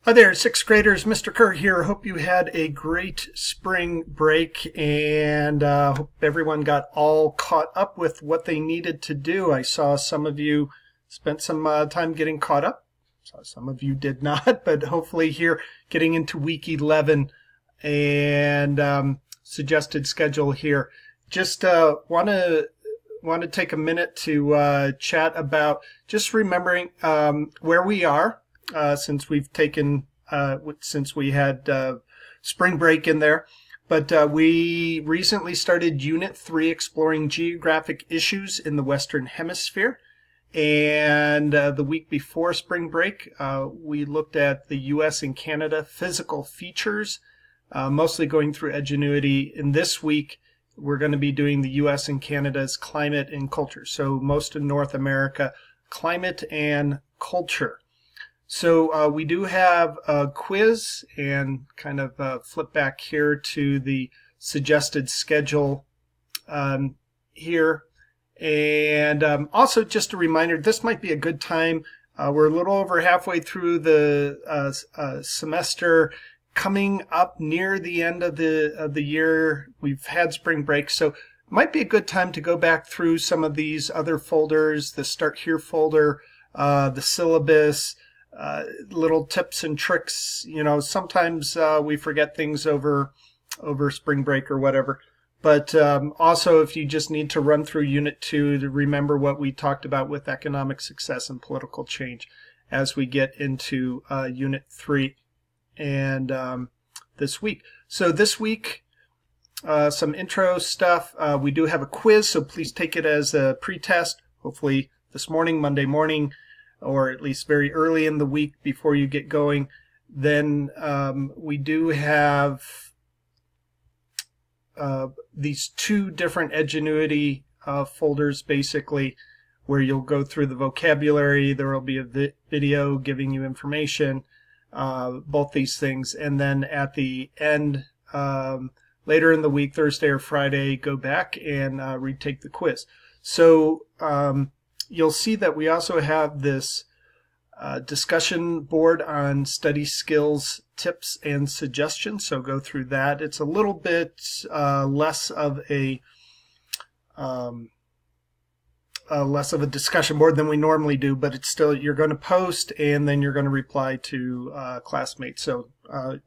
Hi there, sixth graders. Mr. Kerr here. Hope you had a great spring break and hope everyone got all caught up with what they needed to do. I saw some of you spent some time getting caught up. Some of you did not, but hopefully here getting into week 11 and suggested schedule here. Just want to take a minute to chat about just remembering where we are. Since we've taken, since we had spring break in there. But we recently started Unit 3, Exploring Geographic Issues in the Western Hemisphere. And the week before spring break, we looked at the U.S. and Canada physical features, mostly going through Edgenuity. And this week, we're going to be doing the U.S. and Canada's climate and culture. So most of North America, climate and culture. So we do have a quiz and kind of flip back here to the suggested schedule here. And also just a reminder, this might be a good time. We're a little over halfway through the semester, coming up near the end of the year. We've had spring break, so it might be a good time to go back through some of these other folders, the Start Here folder, the syllabus, little tips and tricks. You know, sometimes we forget things over spring break or whatever. But also, if you just need to run through Unit 2 to remember what we talked about with economic success and political change as we get into Unit 3 and this week. So this week, some intro stuff. We do have a quiz, so please take it as a pre-test, hopefully this morning, Monday morning, or at least very early in the week before you get going. Then we do have these two different Edgenuity folders, basically, where you'll go through the vocabulary. There will be a video giving you information, both these things. And then at the end, later in the week, Thursday or Friday, go back and retake the quiz. So you'll see that we also have this discussion board on study skills, tips, and suggestions. So go through that. It's a little bit less of a discussion board than we normally do, but it's still, you're going to post and then you're going to reply to classmates. So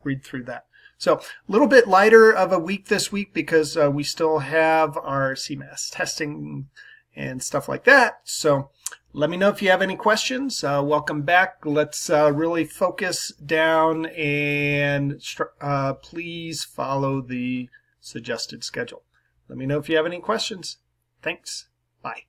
read through that. So a little bit lighter of a week this week because we still have our CMAS testing and stuff like that. So let me know if you have any questions. Welcome back. Let's really focus down and please follow the suggested schedule. Let me know if you have any questions. Thanks. Bye.